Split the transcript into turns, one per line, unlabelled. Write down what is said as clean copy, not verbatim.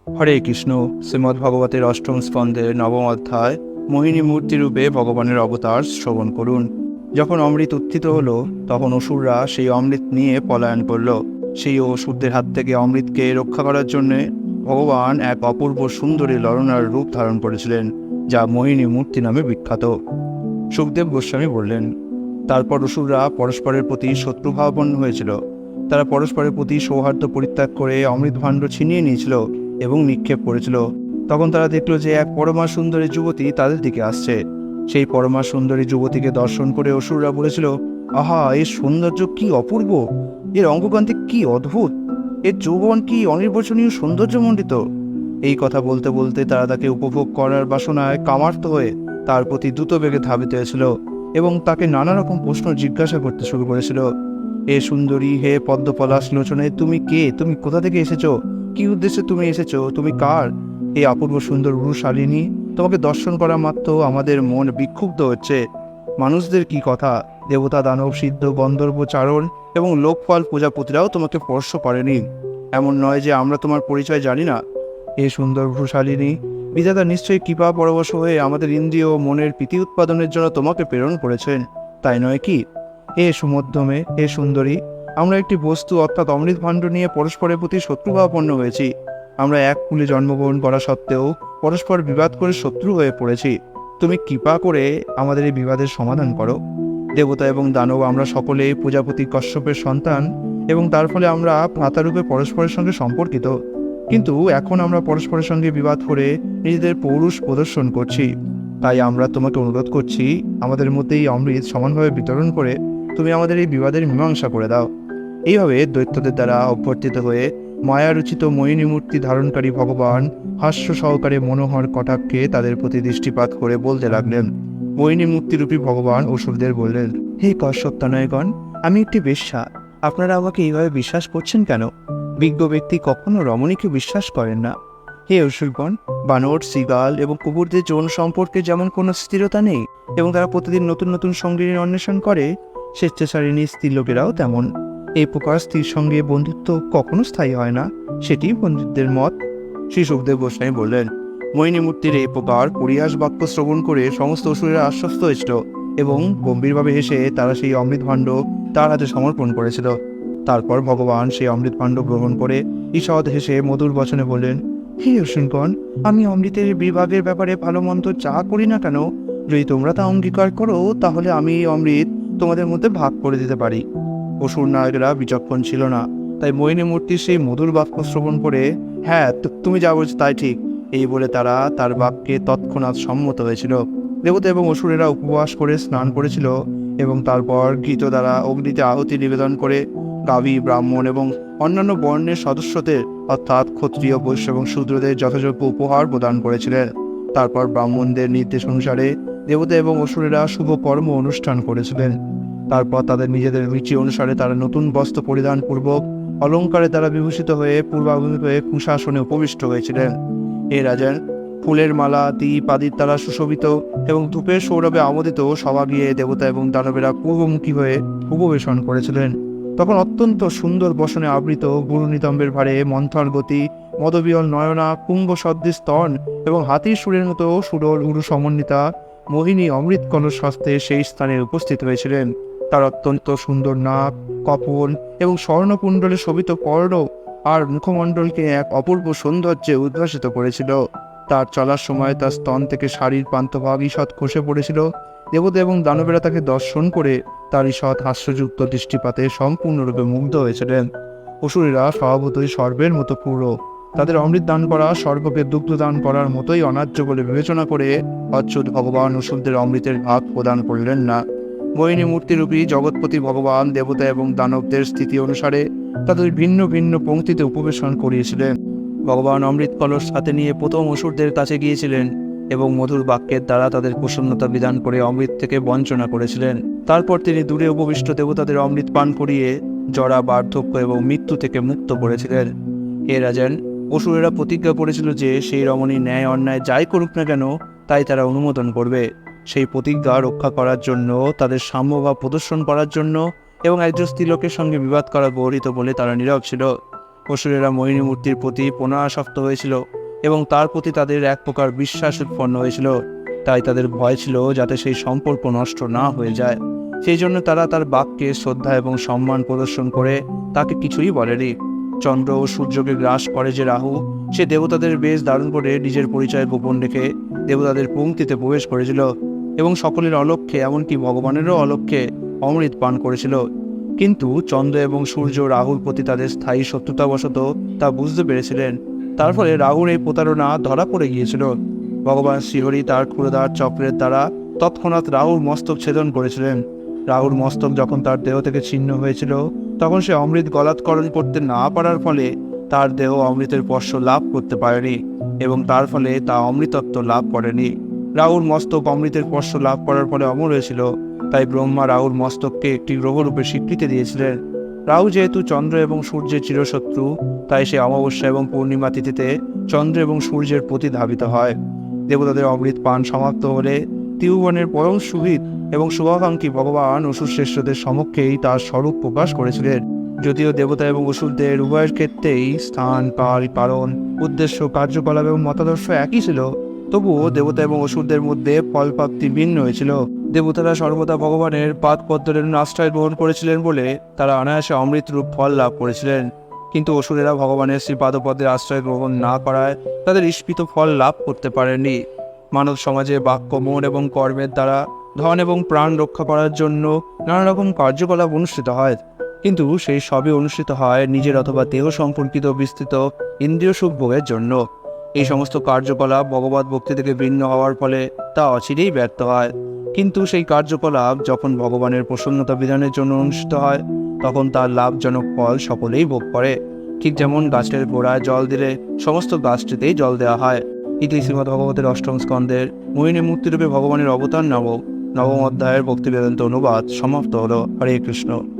হরে কৃষ্ণ। শ্রীমদ্ ভগবতের অষ্টম স্কন্ধের নবম অধ্যায় মোহিনী মূর্তিরূপে ভগবানের অবতার শ্রবণ করুন। যখন অমৃত উত্থিত হলো তখন অসুররা সেই অমৃত নিয়ে পলায়ন করল। সেই অসুরদের হাত থেকে অমৃতকে রক্ষা করার জন্যে ভগবান এক অপূর্ব সুন্দরী ললনার রূপ ধারণ করেছিলেন, যা মোহিনী মূর্তি নামে বিখ্যাত। সুখদেব গোস্বামী বললেন, তারপর অসুররা পরস্পরের প্রতি শত্রুভাবাপন্ন হয়েছিল। তারা পরস্পরের প্রতি সৌহার্দ্য পরিত্যাগ করে অমৃত ভাণ্ড ছিনিয়ে নিয়েছিল এবং নিক্ষেপ করেছিল। তখন তারা দেখল যে এক পরমা সুন্দরী যুবতী তাদের দিকে আসছে। সেই পরমা সুন্দরী যুবতীকে দর্শন করে অসুররা বলেছিল, আহা, এর সৌন্দর্য কি অপূর্ব! এর অঙ্গকান্তি কি অদ্ভুত! এর যৌবন কি অনির্বচনীয় সৌন্দর্যমণ্ডিত! এই কথা বলতে বলতে তারা তাকে উপভোগ করার বাসনায় কামার্ত হয়ে তার প্রতি দ্রুত বেগে ধাবিত হয়েছিল এবং তাকে নানা রকম প্রশ্ন জিজ্ঞাসা করতে শুরু করেছিল। হে সুন্দরী, হে পদ্মপলাশ লোচনে, তুমি কে? তুমি কোথা থেকে এসেছো? কি উদ্দেশ্যে তুমি এসেছো? তুমি কার? এই অপূর্ব সুন্দর রূপশালিনী, তোমাকে দর্শন করা মাত্র আমাদের মন বিক্ষুব্ধ হচ্ছে। মানুষদের কি কথা, দেবতা, দানব, সিদ্ধ, গন্ধর্ব, চারণ এবং লোকপাল প্রজাপতিরাও তোমাকে স্পর্শ করেনি। এমন নয় যে আমরা তোমার পরিচয় জানি না। এই সুন্দর ভূশালিনী, বিধাতা নিশ্চয়ই কৃপা পরবশ হয়ে আমাদের ইন্দ্রিয় ও মনের প্রীতি উৎপাদনের জন্য তোমাকে প্রেরণ করেছেন, তাই নয় কি? হে সুমধ্যমে, হে সুন্দরী, আমরা একটি বস্তু অর্থাৎ অমৃত ভাণ্ড নিয়ে পরস্পরের প্রতি শত্রুভাবাপন্ন হয়েছি। আমরা এক কুলে জন্মগ্রহণ করা সত্ত্বেও পরস্পর বিবাদ করে শত্রু হয়ে পড়েছি। তুমি কৃপা করে আমাদের এই বিবাদের সমাধান করো। দেবতা এবং দানব আমরা সকলেই প্রজাপতি কশ্যপের সন্তান এবং তার ফলে আমরা ভ্রাতারূপে পরস্পরের সঙ্গে সম্পর্কিত। কিন্তু এখন আমরা পরস্পরের সঙ্গে বিবাদ করে নিজেদের পৌরুষ প্রদর্শন করছি। তাই আমরা তোমাকে অনুরোধ করছি, আমাদের মধ্যে এই অমৃত সমানভাবে বিতরণ করে তুমি আমাদের এই বিবাদের মীমাংসা করে দাও। এইভাবে দৈত্যদের দ্বারা অভ্যর্থিত হয়ে মায়ারুচিত মোহিনী মূর্তি ধারণকারী ভগবান হাস্য সহকারে মনোহর কটাক্ষে তাদের প্রতি দৃষ্টিপাত করে বলতে লাগলেন। মোহিনী মূর্তিরূপী ভগবান অসুরদের বললেন, হে কশ্যপতনয়গণ, আমি একটি বেশ্যা। আপনারা আমাকে এইভাবে বিশ্বাস করছেন কেন? বিজ্ঞ ব্যক্তি কখনো রমণীকে বিশ্বাস করেন না। হে অসুরগণ, বানর, সিগাল এবং কুকুরদের যৌন সম্পর্কে যেমন কোনো স্থিরতা নেই এবং তারা প্রতিদিন নতুন নতুন সঙ্গিনীর অন্বেষণ করে, স্বেচ্ছাচারিণী স্ত্রীলোকেরাও তেমন। এই প্রকার স্ত্রীর সঙ্গে বন্ধুত্ব কখনো স্থায়ী হয় না, সেটি পণ্ডিতদের মত। শ্রী সুখদেব গোস্বামী বললেন, মোহিনী মূর্তির এই প্রকার পরিহাস বাক্য শ্রবণ করে সমস্ত অসুরেরা আশ্বস্ত হয়েছিল এবং গম্ভীরভাবে হেসে তারা সেই অমৃত ভাণ্ড তার হাতে সমর্পণ করেছিল। তারপর ভগবান সেই অমৃত ভাণ্ড গ্রহণ করে ঈষৎ হেসে মধুর বচনে বললেন, হে অসুরগণ, আমি অমৃতের বিভাগের ব্যাপারে ভালো মন্দ যা করি না কেন, যদি তোমরা তা অঙ্গীকার করো তাহলে আমি এই অমৃত তোমাদের মধ্যে ভাগ করে দিতে পারি। অসুর নায়করা বিচক্ষণ ছিল না, তাই মোহিনী মূর্তির সেই মধুর বাক্য শ্রবণ করে, হ্যাঁ, তুমি যা বলছো তাই ঠিক, এই বলে তারা তার বাক্যে তৎক্ষণাৎ সম্মত হয়েছিল। দেবতা এবং অসুরেরা উপবাস করে স্নান করেছিল এবং তারপর ঘৃত দ্বারা অগ্নিতে আহুতি নিবেদন করে গাভী, ব্রাহ্মণ এবং অন্যান্য বর্ণের সদস্যদের অর্থাৎ ক্ষত্রিয়, বৈশ্য এবং শূদ্রদের যথাযোগ্য উপহার প্রদান করেছিলেন। তারপর ব্রাহ্মণদের নির্দেশ অনুসারে দেবতা এবং অসুরেরা শুভ কর্ম অনুষ্ঠান করেছিলেন। তারপর তাদের নিজেদের রুচি অনুসারে তারা নতুন বস্ত্র পরিধান পূর্বক অলঙ্কারে দ্বারা বিভূষিত হয়ে পূর্বাভিমুখে কুশাসনে উপবিষ্ট হয়েছিলেন। এ রাজান, ফুলের মালা, দ্বীপ আদির দ্বারা সুশোভিত এবং ধূপের সৌরভে আমোদিত সভা গিয়ে দেবতা এবং দানবেরা পূর্বমুখী হয়ে উপবেশন করেছিলেন। তখন অত্যন্ত সুন্দর বসনে আবৃত গুরুনিতম্বের ভারে মন্থর গতি, মদবিহল নয়না, কুম্ভ সদৃশ স্তন এবং হাতির সুরের মতো সুরল উরু সমন্বিতা মোহিনী অমৃত কলস হস্তে সেই স্থানে উপস্থিত হয়েছিলেন। তার অত্যন্ত সুন্দর নাক, কপল এবং স্বর্ণকুণ্ডলে শোভিত কর্ণ আর মুখমণ্ডলকে এক অপূর্ব সৌন্দর্যে উদ্ভাসিত করেছিল। তার চলার সময় তার স্তন থেকে শাড়ির প্রান্তভাগ ঈষৎ খসে পড়েছিল। দেবতা এবং দানবেরা তাকে দর্শন করে তার ঈষৎ হাস্যযুক্ত দৃষ্টিপাতে সম্পূর্ণরূপে মুগ্ধ হয়েছিলেন। অসুরেরা স্বভাবতই সর্বের মতো ক্রূর। তাদের অমৃত দান করা স্বর্গকে দুগ্ধ দান করার মতোই অন্যায্য বলে বিবেচনা করে অচ্যুত ভগবান অসুরদের অমৃতের ভাগ প্রদান করলেন না। মোহিনী মূর্তিরূপী জগৎপতি ভগবান দেবতা এবং দানবদের স্থিতি অনুসারে তাদের ভিন্ন ভিন্ন পংক্তিতে উপবেশন করিয়েছিলেন। ভগবান অমৃত কলস হাতে নিয়ে প্রথম অসুরদের কাছে গিয়েছিলেন এবং মধুর বাক্যের দ্বারা তাদের প্রসন্নতা বিধান করে অমৃত থেকে বঞ্চনা করেছিলেন। তারপর তিনি দূরে উপবিষ্ট দেবতাদের অমৃত পান করিয়ে জরা, বার্ধক্য এবং মৃত্যু থেকে মুক্ত করেছিলেন। হে রাজন, অসুরেরা প্রতিজ্ঞা করেছিল যে সেই রমণী ন্যায় অন্যায় যাই করুক না কেন তাই তারা অনুমোদন করবে। সেই প্রতিজ্ঞা রক্ষা করার জন্য, তাদের সাম্যভাব প্রদর্শন করার জন্য এবং একজন স্ত্রীলোকের সঙ্গে বিবাদ করা গৌরিত বলে তারা নীরব ছিল। অসুরেরা মোহিনী মূর্তির প্রতি পুনরাসক্ত হয়েছিল এবং তার প্রতি তাদের এক প্রকার বিশ্বাস উৎপন্ন হয়েছিল। তাই তাদের ভয় ছিল যাতে সেই সম্পর্ক নষ্ট না হয়ে যায়। সেই জন্য তারা তার বাক্যে শ্রদ্ধা এবং সম্মান প্রদর্শন করে তাকে কিছুই বলেনি। চন্দ্র ও সূর্যকে গ্রাস করে যে রাহু, সে দেবতাদের বেশ ধারণ করে নিজের পরিচয় গোপন রেখে দেবতাদের পংক্তিতে প্রবেশ করেছিল এবং সকলের অলক্ষ্যে, এমনকি ভগবানেরও অলক্ষ্যে অমৃত পান করেছিল। কিন্তু চন্দ্র এবং সূর্য রাহুর প্রতি তাদের স্থায়ী শত্রুতাবশত তা বুঝতে পেরেছিলেন। তার ফলে রাহুর এই প্রতারণা ধরা পড়ে গিয়েছিল। ভগবান শ্রীহরি তার ক্ষুরধার চক্রের দ্বারা তৎক্ষণাৎ রাহুর মস্তক ছেদন করেছিলেন। রাহুর মস্তক যখন তার দেহ থেকে ছিন্ন হয়েছিল, তখন সে অমৃত গলাৎকরণ করতে না পারার ফলে তার দেহ অমৃতের স্পর্শ লাভ করতে পারেনি এবং তার ফলে তা অমৃতত্ব লাভ করেনি। রাহুর মস্তক অমৃতের স্পর্শ লাভ করার ফলে অমর হয়েছিল। তাই ব্রহ্মা রাহুর মস্তককে একটি গ্রহরূপে স্বীকৃতি দিয়েছিলেন। রাহু যেহেতু চন্দ্র এবং সূর্যের চিরশত্রু, তাই সে অমাবস্যা এবং পূর্ণিমা তিথিতে চন্দ্র এবং সূর্যের প্রতি ধাবিত হয়। দেবতাদের অমৃত পান সমাপ্ত হলে ত্রিভুবনের পরম সুহৃদ এবং শুভাকাঙ্ক্ষী ভগবান অসুর শ্রেষ্ঠদের সমক্ষেই তার স্বরূপ প্রকাশ করেছিলেন। যদিও দেবতা এবং অসুরদের উভয়ের ক্ষেত্রেই স্থান, কাল, কারণ, উদ্দেশ্য, কার্যকলাপ এবং মতাদর্শ একই ছিল, তবুও দেবতা এবং অসুরদের মধ্যে ফলপ্রাপ্তি ভিন্ন হয়েছিল। দেবতারা সর্বদা ভগবানের পাদপদ্মের আশ্রয় গ্রহণ করেছিলেন বলে তারা অনায়াসে অমৃত রূপ ফল লাভ করেছিলেন। কিন্তু অসুরেরা ভগবানের শ্রী পাদপদ্মের আশ্রয় গ্রহণ না করায় তাদের ইষ্পিত ফল লাভ করতে পারেননি। মানব সমাজে বাক্য, মন এবং কর্মের দ্বারা ধন এবং প্রাণ রক্ষা করার জন্য নানা রকম কার্যকলাপ অনুষ্ঠিত হয়, কিন্তু সেই সবই অনুষ্ঠিত হয় নিজের অথবা দেহ সম্পর্কিত বিস্তৃত ইন্দ্রিয় সুখ ভোগের জন্য। এই সমস্ত কার্যকলাপ ভগবত ভক্তি থেকে ভিন্ন হওয়ার ফলে তা অচিরেই ব্যর্থ হয়। কিন্তু সেই কার্যকলাপ যখন ভগবানের প্রসন্নতা বিধানের জন্য অনুষ্ঠিত হয়, তখন তার লাভজনক ফল সকলেই ভোগ করে। ঠিক যেমন গাছের গোড়ায় জল দিলে সমস্ত গাছটিতেই জল দেওয়া হয়। ইতি শ্রীমদ্ ভগবতের অষ্টম স্কন্ধের মোহিনী মূর্তিরূপে ভগবানের অবতার নামক নবম অধ্যায়ের ভক্তি বেদান্ত অনুবাদ সমাপ্ত হলো। হরে কৃষ্ণ।